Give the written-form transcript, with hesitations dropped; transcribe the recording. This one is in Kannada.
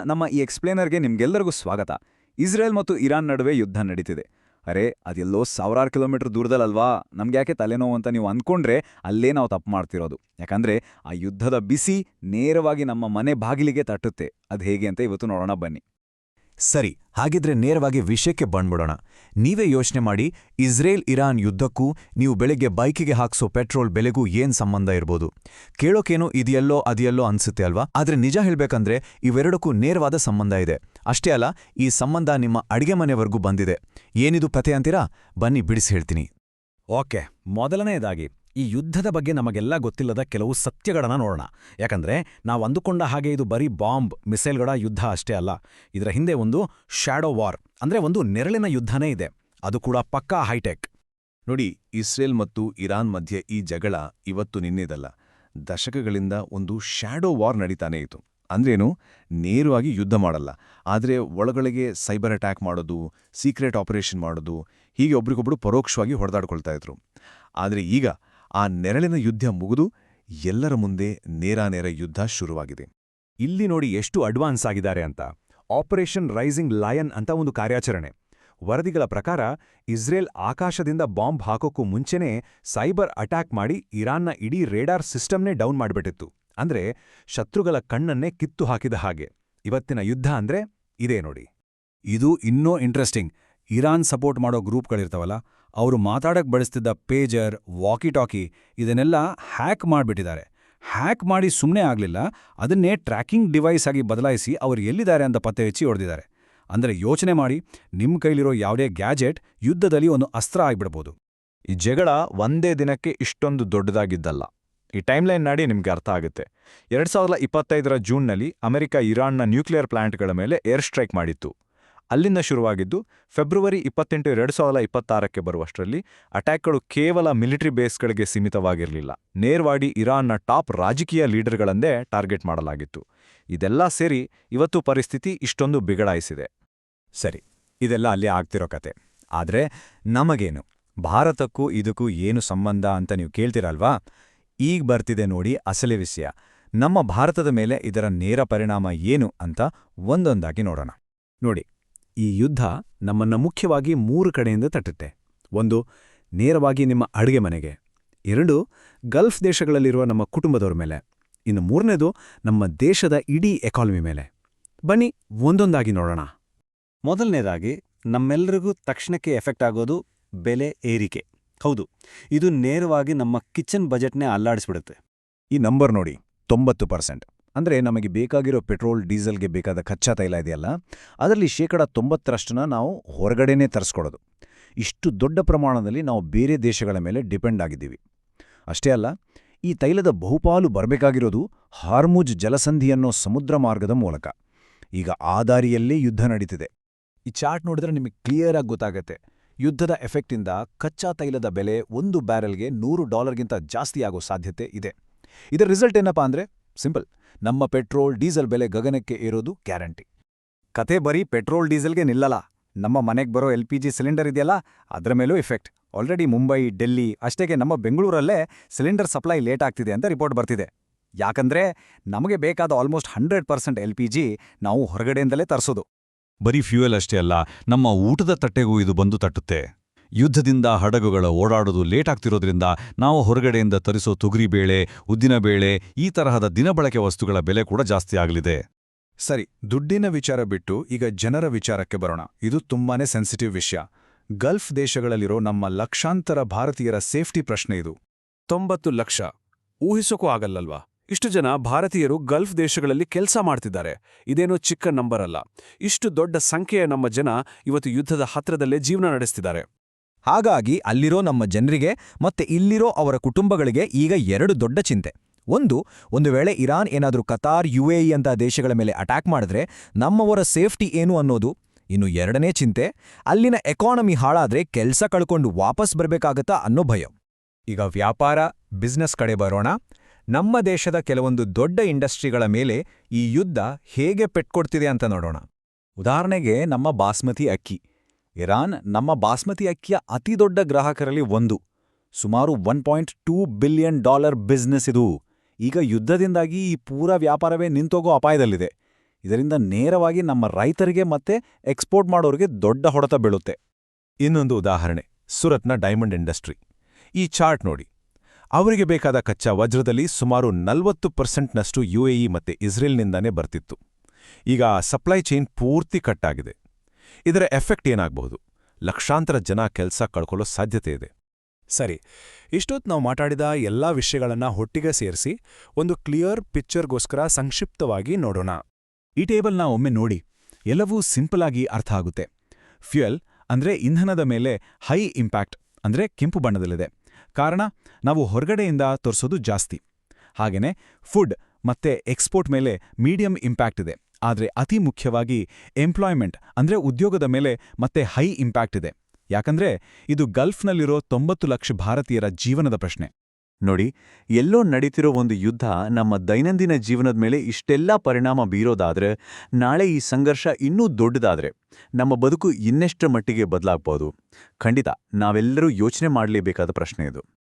ನಮ್ಮ ಈ ಎಕ್ಸ್ಪ್ಲೇನರ್ಗೆ ನಿಮ್ಗೆಲ್ಲರಿಗೂ ಸ್ವಾಗತ. ಇಸ್ರೇಲ್ ಮತ್ತು ಇರಾನ್ ನಡುವೆ ಯುದ್ಧ ನಡೀತಿದೆ. ಅರೆ ಅದೆಲ್ಲೋ ಸಾವಿರಾರು ಕಿಲೋಮೀಟರ್ ದೂರದಲ್ಲಲ್ವಾ, ನಮ್ಗ್ಯಾಕೆ ತಲೆನೋವು ಅಂತ ನೀವು ಅಂದ್ಕೊಂಡ್ರೆ ಅಲ್ಲೇ ನಾವು ತಪ್ಪು ಮಾಡ್ತಿರೋದು. ಯಾಕಂದ್ರೆ ಆ ಯುದ್ಧದ ಬಿಸಿ ನೇರವಾಗಿ ನಮ್ಮ ಮನೆ ಬಾಗಿಲಿಗೆ ತಟ್ಟುತ್ತೆ. ಅದು ಹೇಗೆ ಅಂತ ಇವತ್ತು ನೋಡೋಣ ಬನ್ನಿ. ಸರಿ, ಹಾಗಿದ್ರೆ ನೇರವಾಗಿ ವಿಷಯಕ್ಕೆ ಬಂದ್ಬಿಡೋಣ. ನೀವೇ ಯೋಚನೆ ಮಾಡಿ, ಇಸ್ರೇಲ್ ಇರಾನ್ ಯುದ್ಧಕ್ಕೂ ನೀವು ಬೆಳಗ್ಗೆ ಬೈಕಿಗೆ ಹಾಕ್ಸೋ ಪೆಟ್ರೋಲ್ ಬೆಲೆಗೂ ಏನ್ ಸಂಬಂಧ ಇರ್ಬೋದು? ಕೇಳೋಕೇನೋ ಇದೆಯಲ್ಲೋ ಅದೆಯಲ್ಲೋ ಅನ್ಸುತ್ತೆ ಅಲ್ವಾ? ಆದ್ರೆ ನಿಜ ಹೇಳ್ಬೇಕಂದ್ರೆ ಇವೆರಡಕ್ಕೂ ನೇರವಾದ ಸಂಬಂಧ ಇದೆ. ಅಷ್ಟೇ ಅಲ್ಲ, ಈ ಸಂಬಂಧ ನಿಮ್ಮ ಅಡಿಗೆ ಮನೆವರೆಗೂ ಬಂದಿದೆ. ಏನಿದು ಕಥೆ ಅಂತೀರಾ? ಬನ್ನಿ ಬಿಡಿಸಿ ಹೇಳ್ತೀನಿ. ಓಕೆ, ಮೊದಲನೆಯದಾಗಿ ಈ ಯುದ್ಧದ ಬಗ್ಗೆ ನಮಗೆಲ್ಲ ಗೊತ್ತಿಲ್ಲದ ಕೆಲವು ಸತ್ಯಗಳನ್ನ ನೋಡೋಣ. ಯಾಕಂದ್ರೆ ನಾವು ಅಂದುಕೊಂಡ ಹಾಗೆ ಇದು ಬರೀ ಬಾಂಬ್, ಮಿಸೈಲ್ಗಳ ಯುದ್ಧ ಅಷ್ಟೇ ಅಲ್ಲ. ಇದರ ಹಿಂದೆ ಒಂದು ಶ್ಯಾಡೋ ವಾರ್, ಅಂದ್ರೆ ಒಂದು ನೆರಳಿನ ಯುದ್ಧನೇ ಇದೆ. ಅದು ಕೂಡ ಪಕ್ಕಾ ಹೈಟೆಕ್. ನೋಡಿ, ಇಸ್ರೇಲ್ ಮತ್ತು ಇರಾನ್ ಮಧ್ಯೆ ಈ ಜಗಳ ಇವತ್ತು ನಿನ್ನೆದಲ್ಲ. ದಶಕಗಳಿಂದ ಒಂದು ಶ್ಯಾಡೋ ವಾರ್ ನಡೀತಾನೇ ಇತ್ತು. ಅಂದ್ರೇನು? ನೇರವಾಗಿ ಯುದ್ಧ ಮಾಡಲ್ಲ, ಆದರೆ ಒಳಗೊಳಗೆ ಸೈಬರ್ ಅಟ್ಯಾಕ್ ಮಾಡೋದು, ಸೀಕ್ರೆಟ್ ಆಪರೇಷನ್ ಮಾಡೋದು, ಹೀಗೆ ಒಬ್ರಿಗೊಬ್ರು ಪರೋಕ್ಷವಾಗಿ ಹೊಡೆದಾಡ್ಕೊಳ್ತಾ ಇದ್ರು. ಆದರೆ ಈಗ ಆ ನೆರಳಿನ ಯುದ್ಧ ಮುಗಿದು ಎಲ್ಲರ ಮುಂದೆ ನೇರಾನೇರ ಯುದ್ಧ ಶುರುವಾಗಿದೆ. ಇಲ್ಲಿ ನೋಡಿ ಎಷ್ಟು ಅಡ್ವಾನ್ಸ್ ಆಗಿದ್ದಾರೆ ಅಂತ. ಆಪರೇಷನ್ ರೈಸಿಂಗ್ ಲಯನ್ ಅಂತ ಒಂದು ಕಾರ್ಯಾಚರಣೆ. ವರದಿಗಳ ಪ್ರಕಾರ ಇಸ್ರೇಲ್ ಆಕಾಶದಿಂದ ಬಾಂಬ್ ಹಾಕೋಕ್ಕೂ ಮುಂಚೆನೇ ಸೈಬರ್ ಅಟ್ಯಾಕ್ ಮಾಡಿ ಇರಾನ್ನ ಇಡೀ ರೇಡಾರ್ ಸಿಸ್ಟಮ್ನೇ ಡೌನ್ ಮಾಡಿಬಿಟ್ಟಿತ್ತು. ಅಂದ್ರೆ ಶತ್ರುಗಳ ಕಣ್ಣನ್ನೇ ಕಿತ್ತು ಹಾಕಿದ ಹಾಗೆ. ಇವತ್ತಿನ ಯುದ್ಧ ಅಂದ್ರೆ ಇದೇ ನೋಡಿ. ಇದು ಇನ್ನೂ ಇಂಟ್ರೆಸ್ಟಿಂಗ್. ಇರಾನ್ ಸಪೋರ್ಟ್ ಮಾಡೋ ಗ್ರೂಪ್ಗಳಿರ್ತಾವಲ್ಲ, ಅವರು ಮಾತಾಡಕ್ ಬಳಸ್ತಿದ್ದ ಪೇಜರ್, ವಾಕಿ ಟಾಕಿ ಇದನ್ನೆಲ್ಲ ಹ್ಯಾಕ್ ಮಾಡಿಬಿಟ್ಟಿದ್ದಾರೆ. ಹ್ಯಾಕ್ ಮಾಡಿ ಸುಮ್ಮನೆ ಆಗಲಿಲ್ಲ, ಅದನ್ನೇ ಟ್ರ್ಯಾಕಿಂಗ್ ಡಿವೈಸ್ ಆಗಿ ಬದಲಾಯಿಸಿ ಅವರು ಎಲ್ಲಿದ್ದಾರೆ ಅಂತ ಪತ್ತೆ ಹಚ್ಚಿ ಹೊಡೆದಿದ್ದಾರೆ. ಅಂದರೆ ಯೋಚನೆ ಮಾಡಿ, ನಿಮ್ಮ ಕೈಲಿರೋ ಯಾವುದೇ ಗ್ಯಾಜೆಟ್ ಯುದ್ಧದಲ್ಲಿ ಒಂದು ಅಸ್ತ್ರ ಆಗ್ಬಿಡ್ಬೋದು. ಈ ಜಗಳ ಒಂದೇ ದಿನಕ್ಕೆ ಇಷ್ಟೊಂದು ದೊಡ್ಡದಾಗಿದ್ದಲ್ಲ. ಈ ಟೈಮ್ಲೈನ್ ನಾಡಿ ನಿಮ್ಗೆ ಅರ್ಥ ಆಗುತ್ತೆ. 2025ರ ಜೂನ್ನಲ್ಲಿ ಅಮೆರಿಕ ಇರಾನ್ನ ನ್ಯೂಕ್ಲಿಯರ್ ಪ್ಲಾಂಟ್ಗಳ ಮೇಲೆ ಏರ್ ಸ್ಟ್ರೈಕ್ ಮಾಡಿತ್ತು. ಅಲ್ಲಿಂದ ಶುರುವಾಗಿದ್ದು ಫೆಬ್ರವರಿ 28, 2026ಕ್ಕೆ ಬರುವಷ್ಟರಲ್ಲಿ ಅಟ್ಯಾಕ್ಗಳು ಕೇವಲ ಮಿಲಿಟರಿ ಬೇಸ್ಗಳಿಗೆ ಸೀಮಿತವಾಗಿರಲಿಲ್ಲ. ನೇರವಾಗಿ ಇರಾನ್ನ ಟಾಪ್ ರಾಜಕೀಯ ಲೀಡರ್ಗಳನ್ನೇ ಟಾರ್ಗೆಟ್ ಮಾಡಲಾಗಿತ್ತು. ಇದೆಲ್ಲ ಸೇರಿ ಇವತ್ತು ಪರಿಸ್ಥಿತಿ ಇಷ್ಟೊಂದು ಬಿಗಡಾಯಿಸಿದೆ. ಸರಿ, ಇದೆಲ್ಲ ಅಲ್ಲಿ ಆಗ್ತಿರೋ ಕತೆ. ಆದ್ರೆ ನಮಗೇನು, ಭಾರತಕ್ಕೂ ಇದಕ್ಕೂ ಏನು ಸಂಬಂಧ ಅಂತ ನೀವು ಕೇಳ್ತಿರಲ್ವಾ? ಈಗ ಬರ್ತಿದೆ ನೋಡಿ ಅಸಲಿ ವಿಷಯ. ನಮ್ಮ ಭಾರತದ ಮೇಲೆ ಇದರ ನೇರ ಪರಿಣಾಮ ಏನು ಅಂತ ಒಂದೊಂದಾಗಿ ನೋಡೋಣ. ನೋಡಿ, ಈ ಯುದ್ಧ ನಮ್ಮನ್ನ ಮುಖ್ಯವಾಗಿ 3 ಕಡೆಯಿಂದ ತಟ್ಟುತ್ತೆ. 1, ನೇರವಾಗಿ ನಿಮ್ಮ ಅಡುಗೆ ಮನೆಗೆ. 2, ಗಲ್ಫ್ ದೇಶಗಳಲ್ಲಿರುವ ನಮ್ಮ ಕುಟುಂಬದವ್ರ ಮೇಲೆ. ಇನ್ನು 3ನೇದು ನಮ್ಮ ದೇಶದ ಇಡೀ ಎಕಾನಮಿ ಮೇಲೆ. ಬನ್ನಿ ಒಂದೊಂದಾಗಿ ನೋಡೋಣ. ಮೊದಲನೇದಾಗಿ ನಮ್ಮೆಲ್ಲರಿಗೂ ತಕ್ಷಣಕ್ಕೆ ಎಫೆಕ್ಟ್ ಆಗೋದು ಬೆಲೆ ಏರಿಕೆ. ಹೌದು, ಇದು ನೇರವಾಗಿ ನಮ್ಮ ಕಿಚನ್ ಬಜೆಟ್ನೇ ಅಲ್ಲಾಡಿಸ್ಬಿಡುತ್ತೆ. ಈ ನಂಬರ್ ನೋಡಿ, 90%. ಅಂದ್ರೆ ನಮಗೆ ಬೇಕಾಗಿರೋ ಪೆಟ್ರೋಲ್, ಡೀಸೆಲ್ಗೆ ಬೇಕಾದ ಕಚ್ಚಾ ತೈಲ ಇದೆಯಲ್ಲ, ಅದರಲ್ಲಿ 90% ನಾವು ಹೊರಗಡೆನೇ ತರಿಸ್ಕೊಡೋದು. ಇಷ್ಟು ದೊಡ್ಡ ಪ್ರಮಾಣದಲ್ಲಿ ನಾವು ಬೇರೆ ದೇಶಗಳ ಮೇಲೆ ಡಿಪೆಂಡ್ ಆಗಿದ್ದೀವಿ. ಅಷ್ಟೇ ಅಲ್ಲ, ಈ ತೈಲದ ಬಹುಪಾಲು ಬರಬೇಕಾಗಿರೋದು ಹಾರ್ಮುಜ್ ಜಲಸಂಧಿ ಅನ್ನೋ ಸಮುದ್ರ ಮಾರ್ಗದ ಮೂಲಕ. ಈಗ ಆ ದಾರಿಯಲ್ಲೇ ಯುದ್ಧ ನಡೀತಿದೆ. ಈ ಚಾರ್ಟ್ ನೋಡಿದ್ರೆ ನಿಮಗೆ ಕ್ಲಿಯರ್ ಆಗಿ ಗೊತ್ತಾಗತ್ತೆ. ಯುದ್ಧದ ಎಫೆಕ್ಟಿಂದ ಕಚ್ಚಾ ತೈಲದ ಬೆಲೆ $1 ಬ್ಯಾರೆಲ್ಗೆ $100ಗಿಂತ ಜಾಸ್ತಿ ಆಗೋ ಸಾಧ್ಯತೆ ಇದೆ. ಇದರ ರಿಸಲ್ಟ್ ಏನಪ್ಪಾ ಅಂದ್ರೆ ಸಿಂಪಲ್, ನಮ್ಮ ಪೆಟ್ರೋಲ್, ಡೀಸೆಲ್ ಬೆಲೆ ಗಗನಕ್ಕೆ ಏರೋದು ಗ್ಯಾರಂಟಿ. ಕತೆ ಬರೀ ಪೆಟ್ರೋಲ್ ಡೀಸೆಲ್ಗೆ ನಿಲ್ಲಲ್ಲ. ನಮ್ಮ ಮನೆಗೆ ಬರೋ LPG ಸಿಲಿಂಡರ್ ಇದೆಯಲ್ಲ, ಅದರ ಮೇಲೂ ಇಫೆಕ್ಟ್. ಆಲ್ರೆಡಿ ಮುಂಬೈ, ಡೆಲ್ಲಿ, ಅಷ್ಟೇಗೆ ನಮ್ಮ ಬೆಂಗಳೂರಲ್ಲೇ ಸಿಲಿಂಡರ್ ಸಪ್ಲೈ ಲೇಟ್ ಆಗ್ತಿದೆ ಅಂತ ರಿಪೋರ್ಟ್ ಬರ್ತಿದೆ. ಯಾಕಂದ್ರೆ ನಮಗೆ ಬೇಕಾದ ಆಲ್ಮೋಸ್ಟ್ 100% LPG ನಾವು ಹೊರಗಡೆಯಿಂದಲೇ ತರಿಸೋದು. ಬರೀ ಫ್ಯೂಯಲ್ ಅಷ್ಟೇ ಅಲ್ಲ, ನಮ್ಮ ಊಟದ ತಟ್ಟೆಗೂ ಇದು ಬಂದು ತಟ್ಟುತ್ತೆ. ಯುದ್ಧದಿಂದ ಹಡಗುಗಳ ಓಡಾಡೋದು ಲೇಟ್ ಆಗ್ತಿರೋದ್ರಿಂದ ನಾವು ಹೊರಗಡೆಯಿಂದ ತರಿಸೋ ತೊಗರಿಬೇಳೆ, ಉದ್ದಿನಬೇಳೆ, ಈ ತರಹದ ದಿನಬಳಕೆ ವಸ್ತುಗಳ ಬೆಲೆ ಕೂಡ ಜಾಸ್ತಿ ಆಗಲಿದೆ. ಸರಿ, ದುಡ್ಡಿನ ವಿಚಾರ ಬಿಟ್ಟು ಈಗ ಜನರ ವಿಚಾರಕ್ಕೆ ಬರೋಣ. ಇದು ತುಂಬಾನೇ ಸೆನ್ಸಿಟಿವ್ ವಿಷಯ. ಗಲ್ಫ್ ದೇಶಗಳಲ್ಲಿರೋ ನಮ್ಮ ಲಕ್ಷಾಂತರ ಭಾರತೀಯರ ಸೇಫ್ಟಿ ಪ್ರಶ್ನೆ ಇದು. 90 ಲಕ್ಷ ಊಹಿಸೋಕೂ ಆಗಲ್ಲಲ್ವಾ? ಇಷ್ಟು ಜನ ಭಾರತೀಯರು ಗಲ್ಫ್ ದೇಶಗಳಲ್ಲಿ ಕೆಲಸ ಮಾಡ್ತಿದ್ದಾರೆ. ಇದೇನೋ ಚಿಕ್ಕ ನಂಬರ್ ಅಲ್ಲ. ಇಷ್ಟು ದೊಡ್ಡ ಸಂಖ್ಯೆಯ ನಮ್ಮ ಜನ ಇವತ್ತು ಯುದ್ಧದ ಹತ್ರದಲ್ಲೇ ಜೀವನ ನಡೆಸ್ತಿದ್ದಾರೆ. ಹಾಗಾಗಿ ಅಲ್ಲಿರೋ ನಮ್ಮ ಜನರಿಗೆ ಮತ್ತೆ ಇಲ್ಲಿರೋ ಅವರ ಕುಟುಂಬಗಳಿಗೆ ಈಗ 2 ದೊಡ್ಡ ಚಿಂತೆ. ಒಂದು ವೇಳೆ ಇರಾನ್ ಏನಾದರೂ ಕತಾರ್, UAE ಅಂತ ದೇಶಗಳ ಮೇಲೆ ಅಟ್ಯಾಕ್ ಮಾಡಿದ್ರೆ ನಮ್ಮವರ ಸೇಫ್ಟಿ ಏನು ಅನ್ನೋದು. ಇನ್ನು 2ನೇ ಚಿಂತೆ, ಅಲ್ಲಿನ ಎಕಾನಮಿ ಹಾಳಾದ್ರೆ ಕೆಲ್ಸ ಕಳ್ಕೊಂಡು ವಾಪಸ್ ಬರ್ಬೇಕಾಗತ್ತಾ ಅನ್ನೋ ಭಯ. ಈಗ ವ್ಯಾಪಾರ, ಬಿಸ್ನೆಸ್ ಕಡೆ ಬರೋಣ. ನಮ್ಮ ದೇಶದ ಕೆಲವೊಂದು ದೊಡ್ಡ ಇಂಡಸ್ಟ್ರಿಗಳ ಮೇಲೆ ಈ ಯುದ್ಧ ಹೇಗೆ ಪೆಟ್ಕೊಡ್ತಿದೆ ಅಂತ ನೋಡೋಣ. ಉದಾಹರಣೆಗೆ ನಮ್ಮ ಬಾಸ್ಮತಿ ಅಕ್ಕಿ. ಇರಾನ್ ನಮ್ಮ ಬಾಸ್ಮತಿ ಅಕ್ಕಿಯ ಅತಿದೊಡ್ಡ ಗ್ರಾಹಕರಲ್ಲಿ ಒಂದು. ಸುಮಾರು $1.2 ಬಿಲಿಯನ್ ಬಿಸ್ನೆಸ್ ಇದು. ಈಗ ಯುದ್ಧದಿಂದಾಗಿ ಈ ಪೂರಾ ವ್ಯಾಪಾರವೇ ನಿಂತೋಗೋ ಅಪಾಯದಲ್ಲಿದೆ. ಇದರಿಂದ ನೇರವಾಗಿ ನಮ್ಮ ರೈತರಿಗೆ ಮತ್ತೆ ಎಕ್ಸ್ಪೋರ್ಟ್ ಮಾಡೋರಿಗೆ ದೊಡ್ಡ ಹೊಡೆತ ಬೀಳುತ್ತೆ. ಇನ್ನೊಂದು ಉದಾಹರಣೆ, ಸುರತ್ನ ಡೈಮಂಡ್ ಇಂಡಸ್ಟ್ರಿ. ಈ ಚಾರ್ಟ್ ನೋಡಿ. ಅವರಿಗೆ ಬೇಕಾದ ಕಚ್ಚಾ ವಜ್ರದಲ್ಲಿ ಸುಮಾರು 40%ನಷ್ಟು UAE ಮತ್ತೆ ಇಸ್ರೇಲ್ನಿಂದಾನೇ ಬರ್ತಿತ್ತು. ಈಗ ಸಪ್ಲೈ ಚೈನ್ ಪೂರ್ತಿ ಕಟ್ಟಾಗಿದೆ. ಇದರ ಎಫೆಕ್ಟ್ ಏನಾಗಬಹುದು? ಲಕ್ಷಾಂತರ ಜನ ಕೆಲಸ ಕಳ್ಕೊಳ್ಳೋ ಸಾಧ್ಯತೆ ಇದೆ. ಸರಿ, ಇಷ್ಟೊತ್ತು ನಾವು ಮಾತಾಡಿದ ಎಲ್ಲ ವಿಷಯಗಳನ್ನ ಒಟ್ಟಿಗೆ ಸೇರಿಸಿ ಒಂದು ಕ್ಲಿಯರ್ ಪಿಕ್ಚರ್ಗೋಸ್ಕರ ಸಂಕ್ಷಿಪ್ತವಾಗಿ ನೋಡೋಣ. ಈ ಟೇಬಲ್ನ ಒಮ್ಮೆ ನೋಡಿ. ಎಲ್ಲವೂ ಸಿಂಪಲ್ ಆಗಿ ಅರ್ಥ ಆಗುತ್ತೆ. ಫ್ಯೂಯಲ್ ಅಂದ್ರೆ ಇಂಧನದ ಮೇಲೆ ಹೈ ಇಂಪ್ಯಾಕ್ಟ್ ಅಂದ್ರೆ ಕೆಂಪು ಬಣ್ಣದಲ್ಲಿದೆ. ಕಾರಣ, ನಾವು ಹೊರಗಡೆಯಿಂದ ತೋರಿಸೋದು ಜಾಸ್ತಿ. ಹಾಗೇನೆ ಫುಡ್ ಮತ್ತೆ ಎಕ್ಸ್ಪೋರ್ಟ್ ಮೇಲೆ ಮೀಡಿಯಂ ಇಂಪ್ಯಾಕ್ಟ್ ಇದೆ. ಆದರೆ ಅತಿ ಮುಖ್ಯವಾಗಿ ಎಂಪ್ಲಾಯ್ಮೆಂಟ್ ಅಂದ್ರೆ ಉದ್ಯೋಗದ ಮೇಲೆ ಮತ್ತೆ ಹೈ ಇಂಪ್ಯಾಕ್ಟ್ ಇದೆ. ಯಾಕಂದ್ರೆ ಇದು ಗಲ್ಫ್ನಲ್ಲಿರೋ 90 ಲಕ್ಷ ಭಾರತೀಯರ ಜೀವನದ ಪ್ರಶ್ನೆ. ನೋಡಿ, ಎಲ್ಲೋ ನಡೀತಿರೋ ಒಂದು ಯುದ್ಧ ನಮ್ಮ ದೈನಂದಿನ ಜೀವನದ ಮೇಲೆ ಇಷ್ಟೆಲ್ಲ ಪರಿಣಾಮ ಬೀರೋದಾದ್ರೆ, ನಾಳೆ ಈ ಸಂಘರ್ಷ ಇನ್ನೂ ದೊಡ್ಡದಾದ್ರೆ ನಮ್ಮ ಬದುಕು ಇನ್ನೆಷ್ಟರ ಮಟ್ಟಿಗೆ ಬದಲಾಗ್ಬೋದು? ಖಂಡಿತ ನಾವೆಲ್ಲರೂ ಯೋಚನೆ ಮಾಡಲೇಬೇಕಾದ ಪ್ರಶ್ನೆ ಇದು.